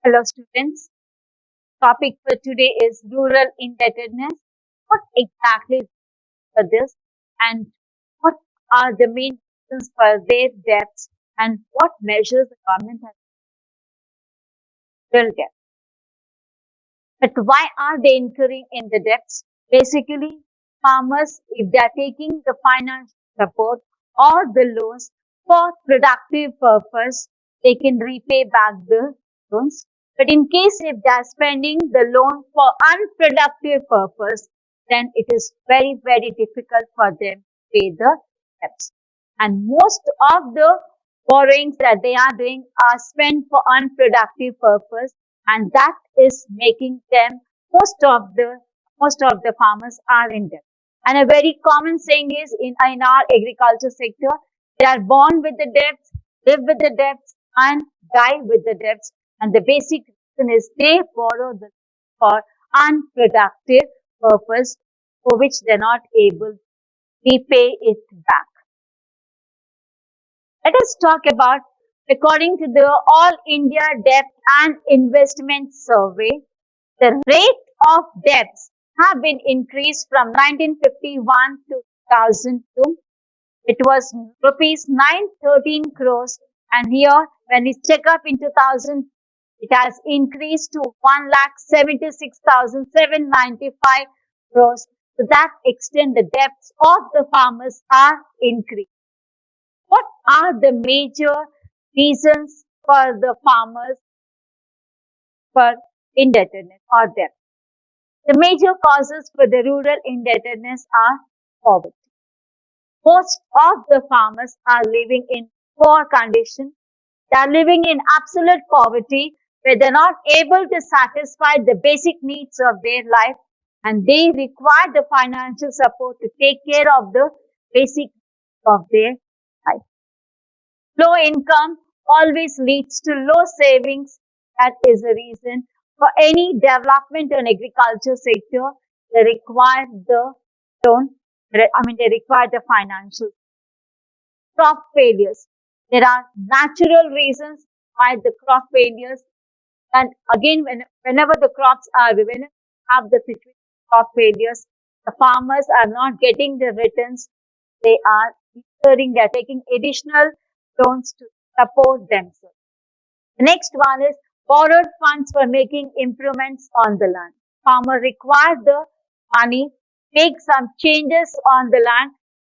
Hello students, topic for today is rural indebtedness. What exactly is for this and what are the main reasons for their debts and what measures the government has built debt. But why are they incurring in the debts? Basically, farmers, if they are taking the financial support or the loans for productive purpose, they can repay back the loans. But in case if they are spending the loan for unproductive purpose, then it is very, very difficult for them to pay the debts. And most of the borrowings that they are doing are spent for unproductive purpose, and that is making them most of the farmers are in debt. And a very common saying is in our agriculture sector, they are born with the debts, live with the debts, and die with the debts. And the basic reason is they borrow for unproductive purpose for which they're not able to repay it back. Let us talk about, according to the All India Debt and Investment Survey, the rate of debts have been increased from 1951 to 2002. It was rupees 913 crores, and here when we check up in 2000, it has increased to 1,76,795 crores. To that extent, the debts of the farmers are increased. What are the major reasons for the farmers for indebtedness or debt? The major causes for the rural indebtedness are poverty. Most of the farmers are living in poor condition. They are living in absolute poverty where they are not able to satisfy the basic needs of their life, and they require the financial support to take care of the basic needs of their life. Low income always leads to low savings. That is the reason for any development in agriculture sector, they require the loan. They require the financial. Crop failures. There are natural reasons why the crop failures. And again, whenever the crops are, when you have the situation of crop failures, the farmers are not getting the returns. They are taking additional loans to support themselves. The next one is borrowed funds for making improvements on the land. Farmer require the money, make some changes on the land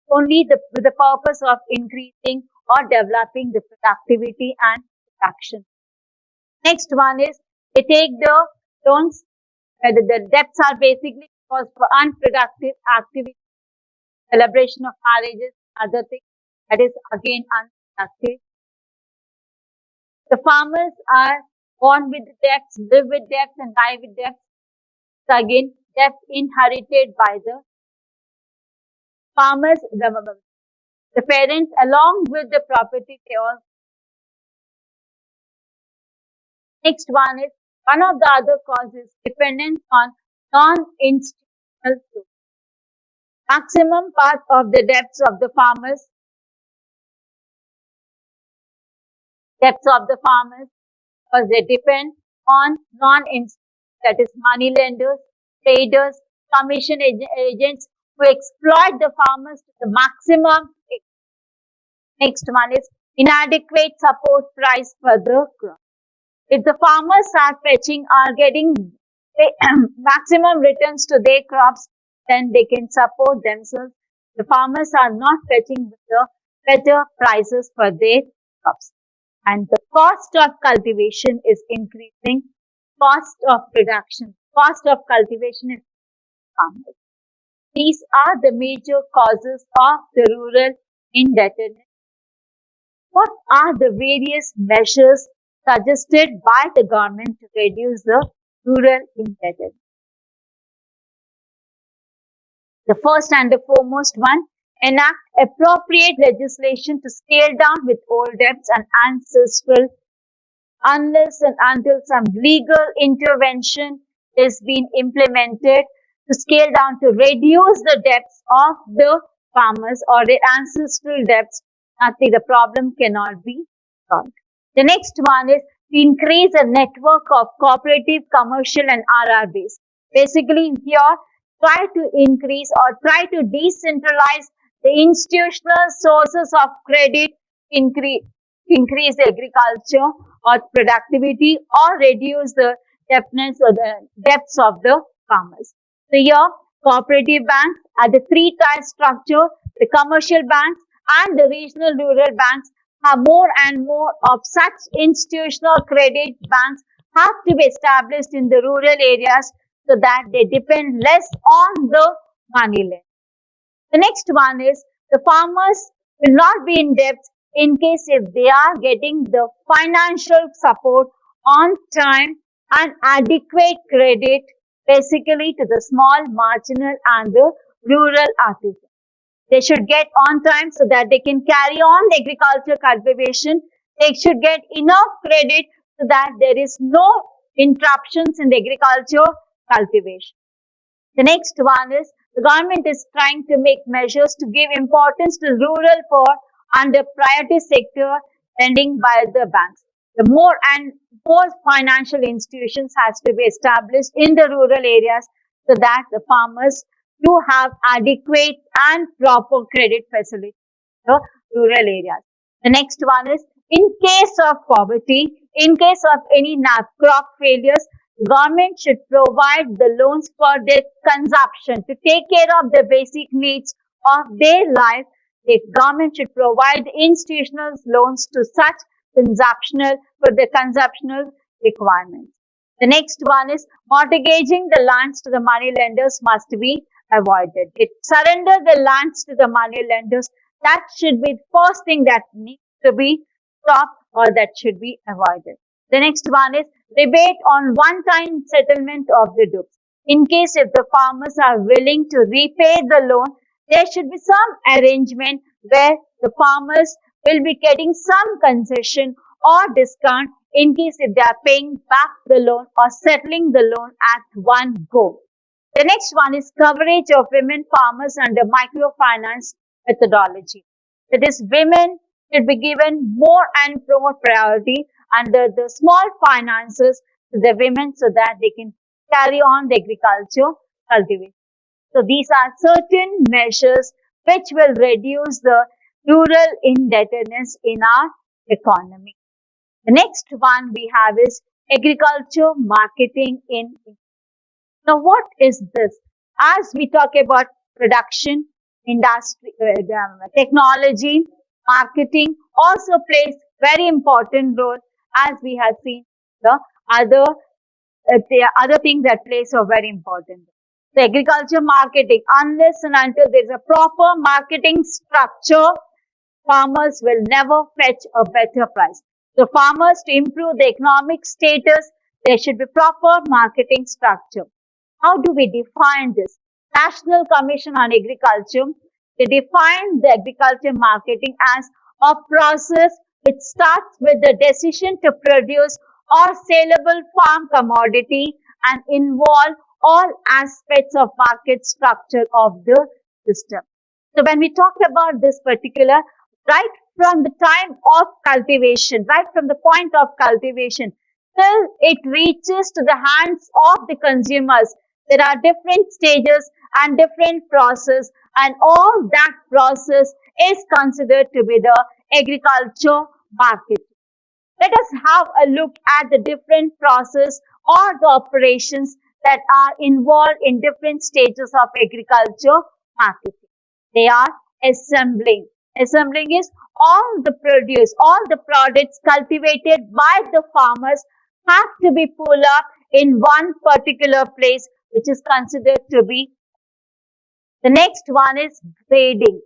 only with the purpose of increasing or developing the productivity and production. Next one is they take the loans, the debts are basically for unproductive activity, celebration of marriages, other things, that is again unproductive. The farmers are born with debts, live with debts, and die with debts. So again, debts inherited by the farmers, the parents, along with the property. They all. Next one is one of the other causes dependence on non-institutional sources. Maximum part of the debts of the farmers because they depend on non-institutional, that is money lenders, traders, commission agents who exploit the farmers to the maximum. Next one is inadequate support price for the crop. If the farmers are getting maximum returns to their crops, then they can support themselves. The farmers are not fetching the better prices for their crops. And the cost of cultivation is increasing. Cost of production, cost of cultivation is farmers. These are the major causes of the rural indebtedness. What are the various measures suggested by the government to reduce the rural indebtedness? The first and the foremost one, enact appropriate legislation to scale down with old debts and ancestral unless and until some legal intervention is being implemented to scale down to reduce the debts of the farmers or their ancestral debts. Nothing, the problem cannot be solved. The next one is increase a network of cooperative, commercial and RRBs. Basically here, try to increase or try to decentralize the institutional sources of credit, increase agriculture or productivity, or reduce the debtness or the debts of the farmers. So here, cooperative banks are the three-tier structure. The commercial banks and the regional rural banks have more and more of such institutional credit banks have to be established in the rural areas so that they depend less on the money lend. The next one is the farmers will not be in debt in case if they are getting the financial support on time and adequate credit basically to the small, marginal and the rural artisans. They should get on time so that they can carry on the agriculture cultivation. They should get enough credit so that there is no interruptions in the agriculture cultivation. The next one is the government is trying to make measures to give importance to rural poor and the priority sector lending by the banks. The more and more financial institutions has to be established in the rural areas so that the farmers do have adequate and proper credit facility in the rural areas. The next one is in case of poverty, in case of any crop failures, the government should provide the loans for their consumption to take care of the basic needs of their life. The government should provide institutional loans to such consumptional for the consumptional requirements. The next one is mortgaging the lands to the money lenders must be avoided. Surrender the lands to the money lenders. That should be the first thing that needs to be stopped or that should be avoided. The next one is rebate on one-time settlement of the debts. In case if the farmers are willing to repay the loan, there should be some arrangement where the farmers will be getting some concession or discount in case if they are paying back the loan or settling the loan at one go. The next one is coverage of women farmers under microfinance methodology. That is, women should be given more and more priority under the small finances to the women so that they can carry on the agriculture cultivation. So these are certain measures which will reduce the rural indebtedness in our economy. The next one we have is agriculture marketing in India. Now what is this? As we talk about production, industry, technology, marketing also plays very important role as we have seen the other things that plays a very important role. The agriculture marketing, unless and until there is a proper marketing structure, farmers will never fetch a better price. So farmers, to improve the economic status, there should be proper marketing structure. How do we define this? National Commission on Agriculture, they define the agriculture marketing as a process which starts with the decision to produce or saleable farm commodity and involve all aspects of market structure of the system. So when we talk about this particular, right from the time of cultivation, right from the point of cultivation, till it reaches to the hands of the consumers, there are different stages and different process, and all that process is considered to be the agriculture market. Let us have a look at the different process or the operations that are involved in different stages of agriculture marketing. They are assembling. Assembling is all the produce, all the products cultivated by the farmers have to be pulled up in one particular place, which is considered to be. The next one is grading.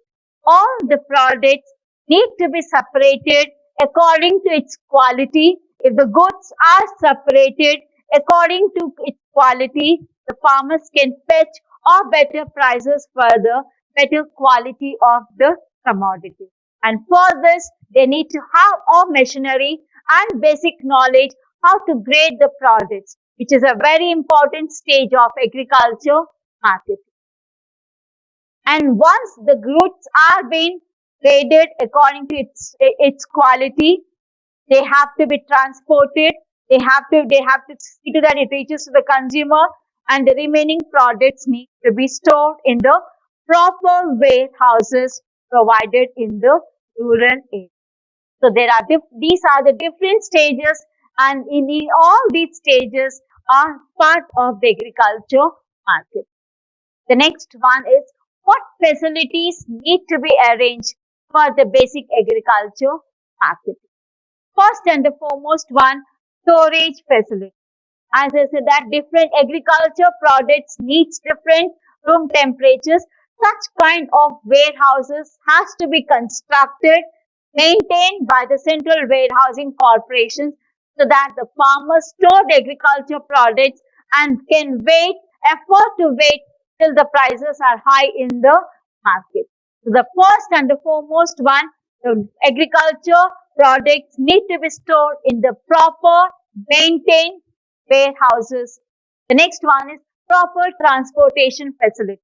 All the products need to be separated according to its quality. If the goods are separated according to its quality, the farmers can fetch or better prices for the better quality of the commodity. And for this, they need to have all machinery and basic knowledge how to grade the products, which is a very important stage of agriculture marketing. And once the goods are being graded according to its quality, They have to be transported. They have to see to that it reaches to the consumer, and the remaining products need to be stored in the proper warehouses provided in the rural area. So these are the different stages, and all these stages are part of the agriculture market. The next one is what facilities need to be arranged for the basic agriculture market. First and the foremost one, storage facility. As I said that different agriculture products needs different room temperatures. Such kind of warehouses has to be constructed, maintained by the central warehousing corporations so that the farmers store the agriculture products and can afford to wait till the prices are high in the market. So the first and the foremost one, the agriculture products need to be stored in the proper, maintained warehouses. The next one is proper transportation facility.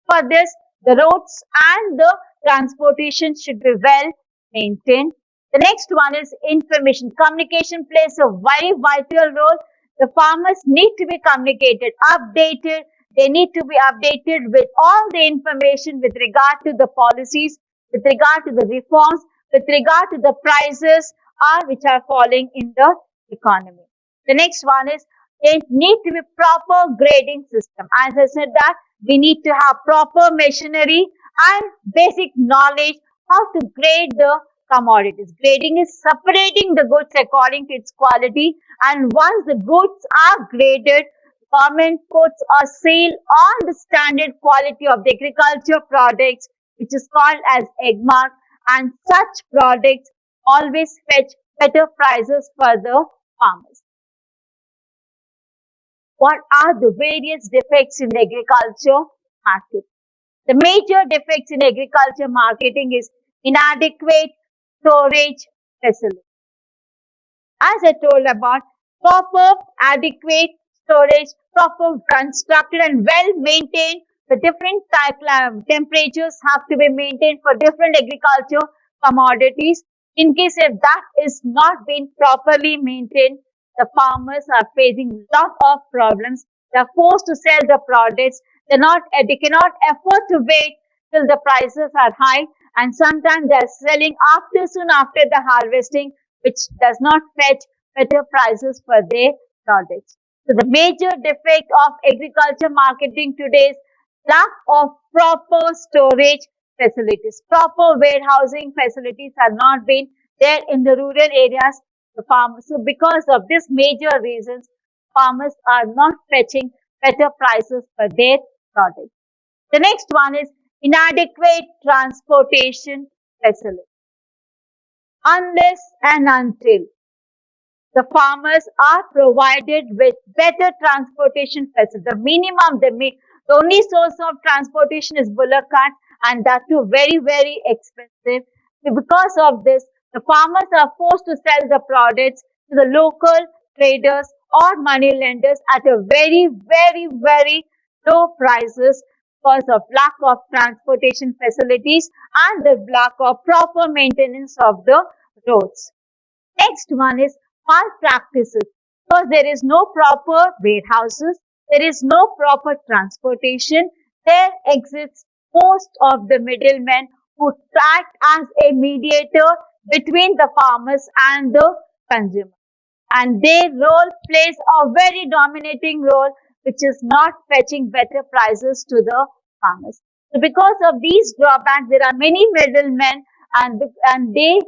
For this, the roads and the transportation should be well maintained. The next one is information. Communication plays a very vital role. The farmers need to be communicated, updated. They need to be updated with all the information with regard to the policies, with regard to the reforms, with regard to the prices which are falling in the economy. The next one is there need to be proper grading system. As I said that we need to have proper machinery and basic knowledge how to grade the commodities. Grading is separating the goods according to its quality, and once the goods are graded, government puts a seal on the standard quality of the agriculture products, which is called as egg mark, and such products always fetch better prices for the farmers. What are the various defects in the agriculture market? The major defects in agriculture marketing is inadequate storage facility. As I told about, proper, adequate storage, proper constructed and well maintained. The different temperatures have to be maintained for different agriculture commodities. In case if that is not being properly maintained, the farmers are facing lot of problems. They are forced to sell the products. They cannot afford to wait till the prices are high, and sometimes they are selling soon after the harvesting, which does not fetch better prices for their products. So the major defect of agriculture marketing today is lack of proper storage facilities. Proper warehousing facilities are not being there in the rural areas. The farmers, so because of this major reasons, farmers are not fetching better prices for their products. The next one is inadequate transportation facility. Unless and until the farmers are provided with better transportation facility, the only source of transportation is bullock cart, and that too very, very expensive. So because of this, the farmers are forced to sell the products to the local traders or money lenders at a very, very, very low prices because of lack of transportation facilities and the lack of proper maintenance of the roads. Next one is malpractices. Because there is no proper warehouses, there is no proper transportation, there exists most of the middlemen who act as a mediator between the farmers and the consumer. And their role plays a very dominating role, which is not fetching better prices to the farmers. So because of these drawbacks, there are many middlemen, and they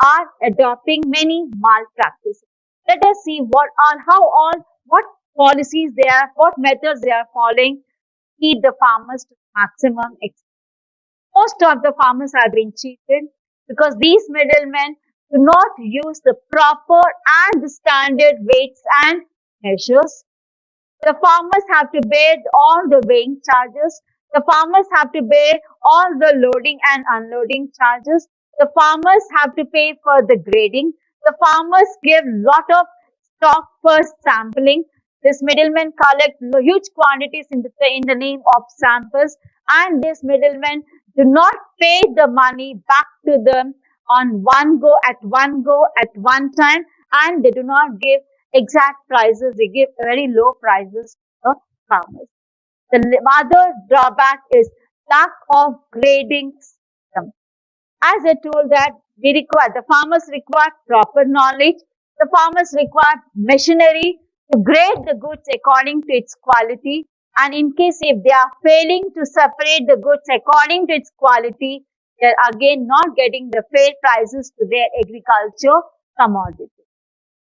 are adopting many malpractices. Let us see what policies they are, what methods they are following to feed the farmers to maximum extent. Most of the farmers are being cheated because these middlemen do not use the proper and the standard weights and measures. The farmers have to bear all the weighing charges. The farmers have to bear all the loading and unloading charges. The farmers have to pay for the grading. The farmers give lot of stock for sampling. This middlemen collect huge quantities in the name of samples, and this middlemen do not pay the money back to them on one go, at one time, and they do not give exact prices. They give very low prices to farmers. The other drawback is lack of grading system. As I told that the farmers require proper knowledge. The farmers require machinery to grade the goods according to its quality. And in case if they are failing to separate the goods according to its quality, they are again not getting the fair prices to their agriculture commodity.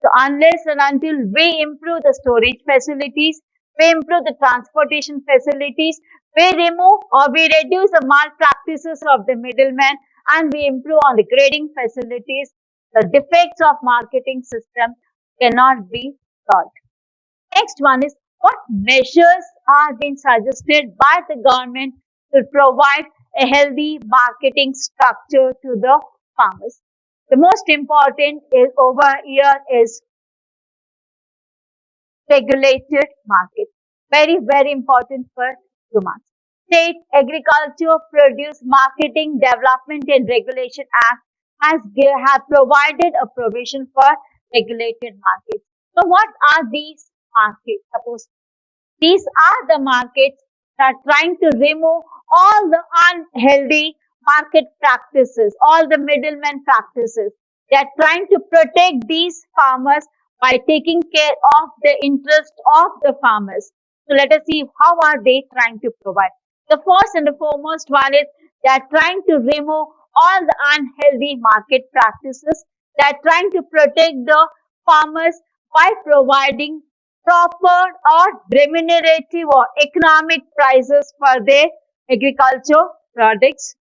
So unless and until we improve the storage facilities, we improve the transportation facilities, we remove or we reduce the malpractices of the middlemen, and we improve on the grading facilities, the defects of marketing system cannot be solved. Next one is, what measures are being suggested by the government to provide a healthy marketing structure to the farmers? The most important is over here is regulated market. Very, very important for humans. State Agriculture Produce Marketing Development and Regulation Act have provided a provision for regulated markets. So what are these markets? Suppose these are the markets that are trying to remove all the unhealthy market practices, all the middlemen practices. They are trying to protect these farmers by taking care of the interest of the farmers. So let us see how are they trying to provide. The first and the foremost one is they are trying to remove all the unhealthy market practices. They are trying to protect the farmers by providing proper or remunerative or economic prices for their agriculture products.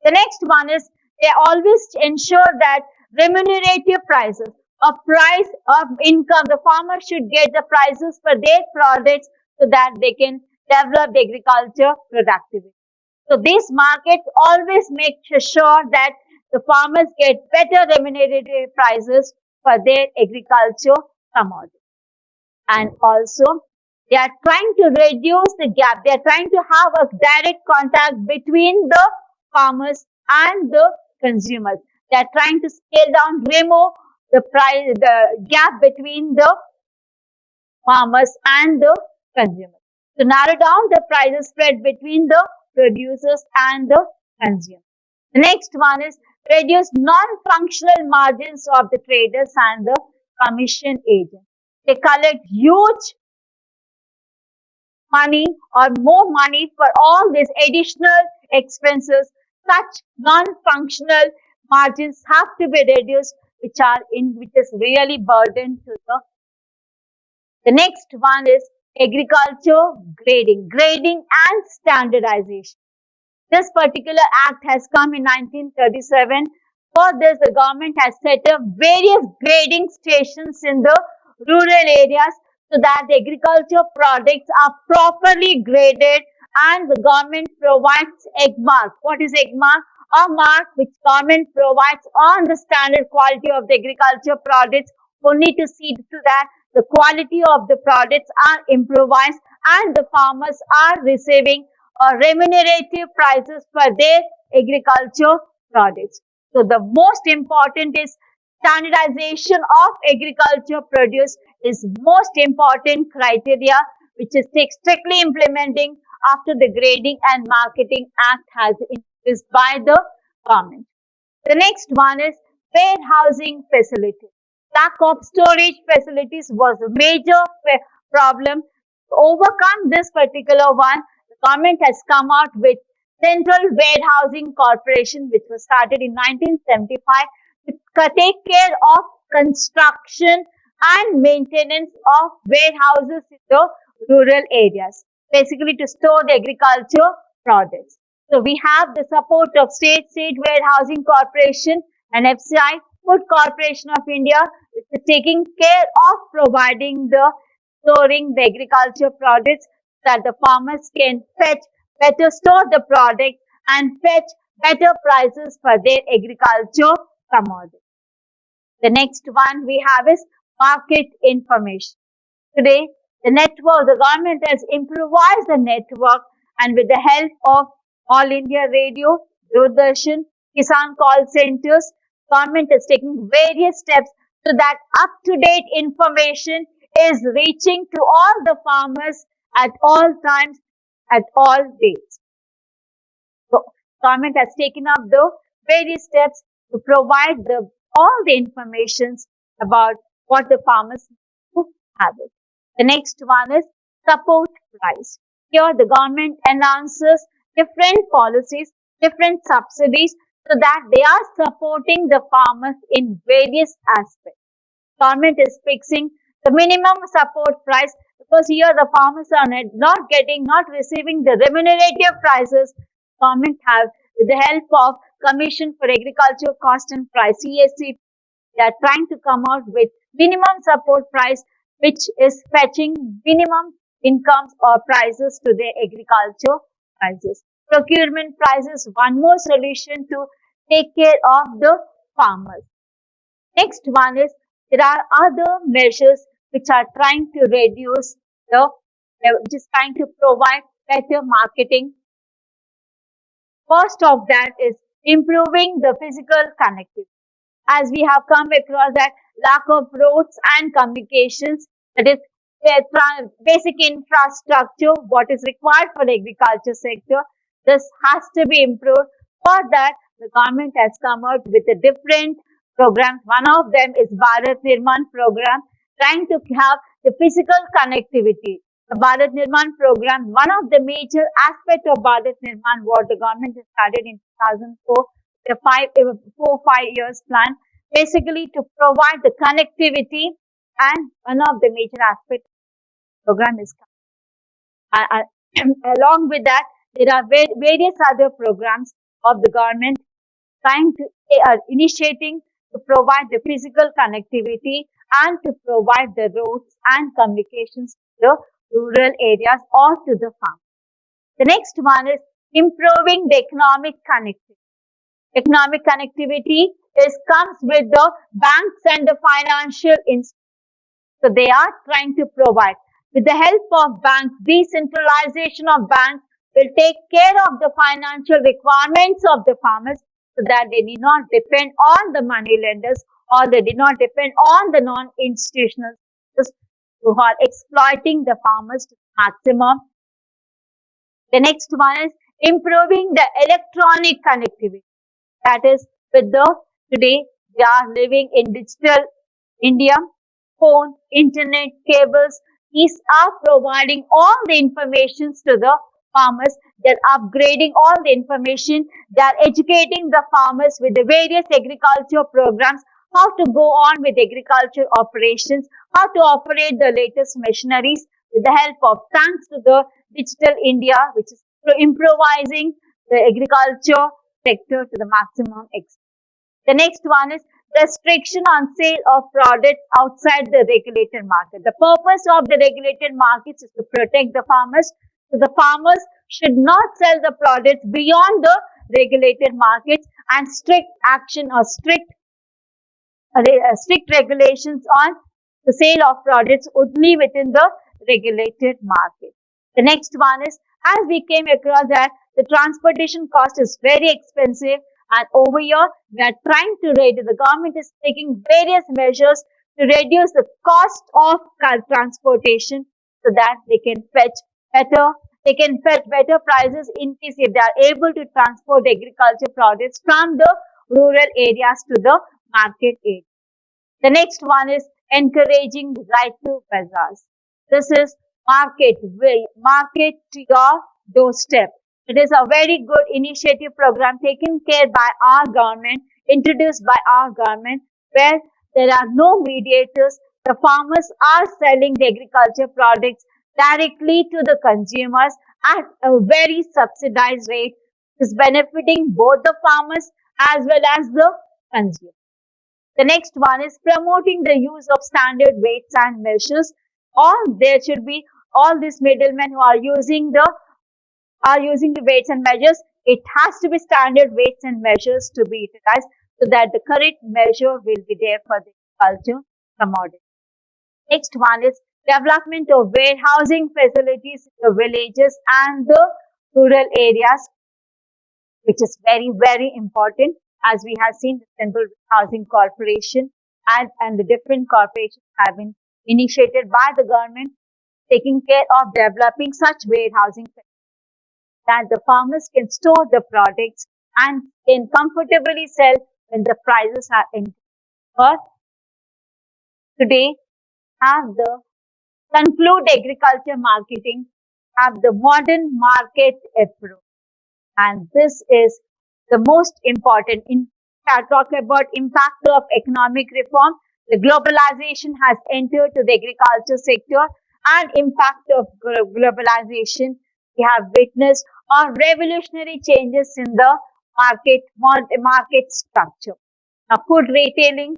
The next one is they always ensure that remunerative prices, a price of income, the farmer should get the prices for their products so that they can develop the agriculture productivity. So these markets always make sure that the farmers get better remunerative prices for their agriculture commodities. And also, they are trying to reduce the gap. They are trying to have a direct contact between the farmers and the consumers. They are trying to scale down, remove the gap between the farmers and the consumers. To narrow down the prices spread between the producers and the consumers. The next one is reduce non-functional margins of the traders and the commission agents. They collect huge money or more money for all these additional expenses. Such non-functional margins have to be reduced, which is really burden to the next one is agriculture grading and standardization. This particular act has come in 1937. For this, the government has set up various grading stations in the rural areas so that the agriculture products are properly graded, and the government provides egg mark. What is egg mark? A mark which government provides on the standard quality of the agriculture products, only to see to that the quality of the products are improvised and the farmers are receiving remunerative prices for their agriculture products. So the most important is standardization of agriculture produce is most important criteria, which is strictly implementing after the Grading and Marketing Act has been introduced by the government. The next one is warehousing facilities. Lack of storage facilities was a major problem. To overcome this particular one, the government has come out with Central Warehousing Corporation, which was started in 1975 to take care of construction and maintenance of warehouses in the rural areas, basically to store the agriculture products. So we have the support of State Warehousing Corporation and FCI, Food Corporation of India, which is taking care of providing the storing the agriculture products so that the farmers can store the product and fetch better prices for their agriculture commodities. The next one we have is market information. Today, the government has improvised the network, and with the help of All India Radio, Doordarshan, Kisan call centers. Government is taking various steps so that up-to-date information is reaching to all the farmers at all times, at all days. So, government has taken up the various steps to provide all the informations about what the farmers need to have it. The next one is support price. Here the government announces different policies, different subsidies so that they are supporting the farmers in various aspects. Government is fixing the minimum support price because here the farmers are not receiving the remunerative prices. Government have, with the help of Commission for Agriculture Cost and Price, CAC, they are trying to come out with minimum support price, which is fetching minimum incomes or prices to the agriculture prices. Procurement prices, one more solution to take care of the farmers. Next one is there are other measures which are trying to reduce which is trying to provide better marketing. First of that is improving the physical connectivity. As we have come across that lack of roads and communications, that is basic infrastructure, what is required for the agriculture sector, this has to be improved. For that, the government has come out with a different programs. One of them is Bharat Nirman program, trying to have the physical connectivity. The Bharat Nirman program, one of the major aspects of Bharat Nirman, what the government has started in 2004, the 5 years plan, basically to provide the connectivity, and one of the major aspects of the program is along with that, there are various other programs of the government trying to initiating to provide the physical connectivity and to provide the roads and communications to the rural areas or to the farm. The next one is improving the economic connectivity. Economic connectivity comes with the banks and the financial institutions. So they are trying to provide with the help of banks, decentralization of banks will take care of the financial requirements of the farmers so that they need not depend on the money lenders or they did not depend on the non-institutional who are exploiting the farmers to the maximum. The next one is improving the electronic connectivity. That is, with today we are living in digital India, phone, internet, cables. These are providing all the informations to the farmers. They're upgrading all the information. They're educating the farmers with the various agriculture programs, how to go on with agriculture operations, how to operate the latest machineries with the help of thanks to the digital India, which is improvising the agriculture sector to the maximum extent. The next one is restriction on sale of products outside the regulated market. The purpose of the regulated markets is to protect the farmers. So the farmers should not sell the products beyond the regulated markets, and strict action or strict regulations on the sale of products only within the regulated market. The next one is, as we came across that the transportation cost is very expensive, and over here we are trying to reduce, the government is taking various measures to reduce the cost of transportation so that they can fetch better prices in case if they are able to transport agriculture products from the rural areas to the market area. The next one is encouraging right to bazaars. This is market to your doorstep. It is a very good initiative program taken care by our government, introduced by our government, where there are no mediators. The farmers are selling the agriculture products directly to the consumers at a very subsidized rate. It is benefiting both the farmers as well as the consumers. The next one is promoting the use of standard weights and measures. There should be all these middlemen who are using the weights and measures. It has to be standard weights and measures to be utilized so that the correct measure will be there for the agriculture commodity. Next one is development of warehousing facilities in the villages and the rural areas, which is very, very important. as we have seen the Central Housing Corporation and the different corporations have been initiated by the government, taking care of developing such warehousing that the farmers can store the products and can comfortably sell when the prices are increased. But today, have the conclude agriculture marketing, have the modern market approach. And this is the most important. In talk about impact of economic reform, the globalization has entered to the agriculture sector, and impact of globalization, we have witnessed revolutionary changes in the market structure. Now, food retailing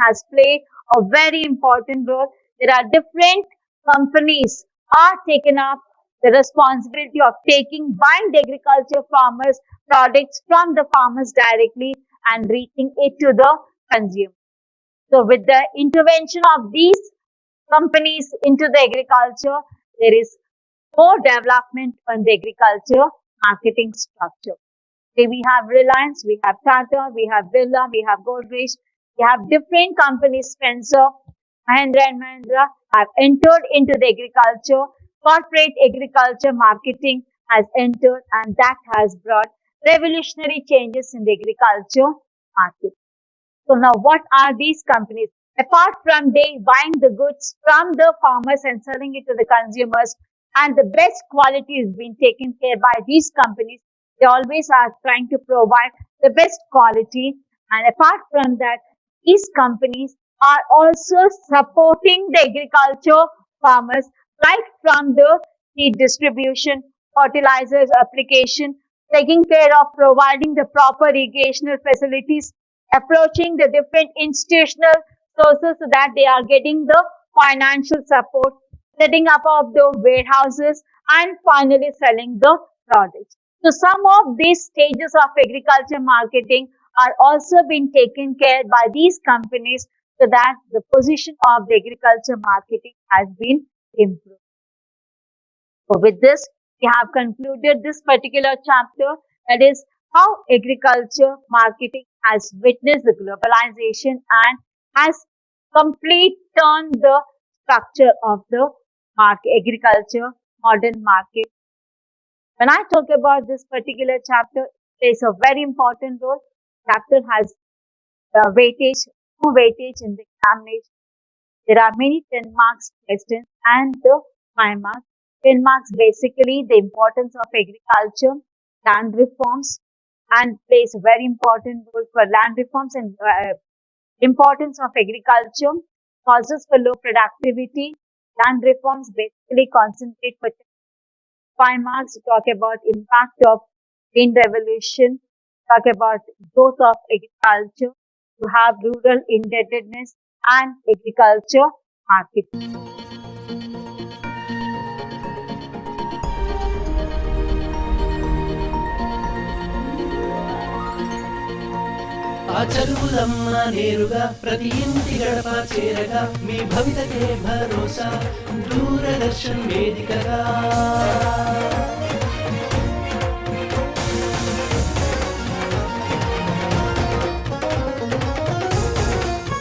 has played a very important role. There are different companies are taken up the responsibility of buying the agriculture farmers products from the farmers directly and reaching it to the consumer. So with the intervention of these companies into the agriculture, there is more development on the agriculture marketing structure. So we have Reliance, we have Tata, we have Birla, we have Godrej, we have different companies, Spencer, Mahindra and Mahindra have entered into the agriculture. Corporate agriculture marketing has entered, and that has brought revolutionary changes in the agriculture market. So now what are these companies? Apart from they buying the goods from the farmers and selling it to the consumers, and the best quality is being taken care by these companies, they always are trying to provide the best quality. And apart from that, these companies are also supporting the agriculture farmers right from the seed distribution, fertilizers application, taking care of providing the proper irrigational facilities, approaching the different institutional sources so that they are getting the financial support, setting up of the warehouses, and finally selling the products. So some of these stages of agriculture marketing are also being taken care by these companies so that the position of the agriculture marketing has been improved. So with this, we have concluded this particular chapter, that is how agriculture marketing has witnessed the globalization and has complete turned the structure of the agriculture modern market. When I talk about this particular chapter, it plays a very important role. Chapter has more weightage in the examination. There are many 10 marks questions and the 5 marks. 10 marks basically the importance of agriculture, land reforms, and plays a very important role for land reforms and importance of agriculture, causes for low productivity. Land reforms basically concentrate for 5 marks to talk about impact of green revolution, talk about growth of agriculture, to have rural indebtedness and agriculture marketing. ఆ చదువులమ్మ నేరుగా ప్రతి ఇంటి గడప చేరగా మీ భవితకే భరోసా దూరదర్శన్ వేదికగా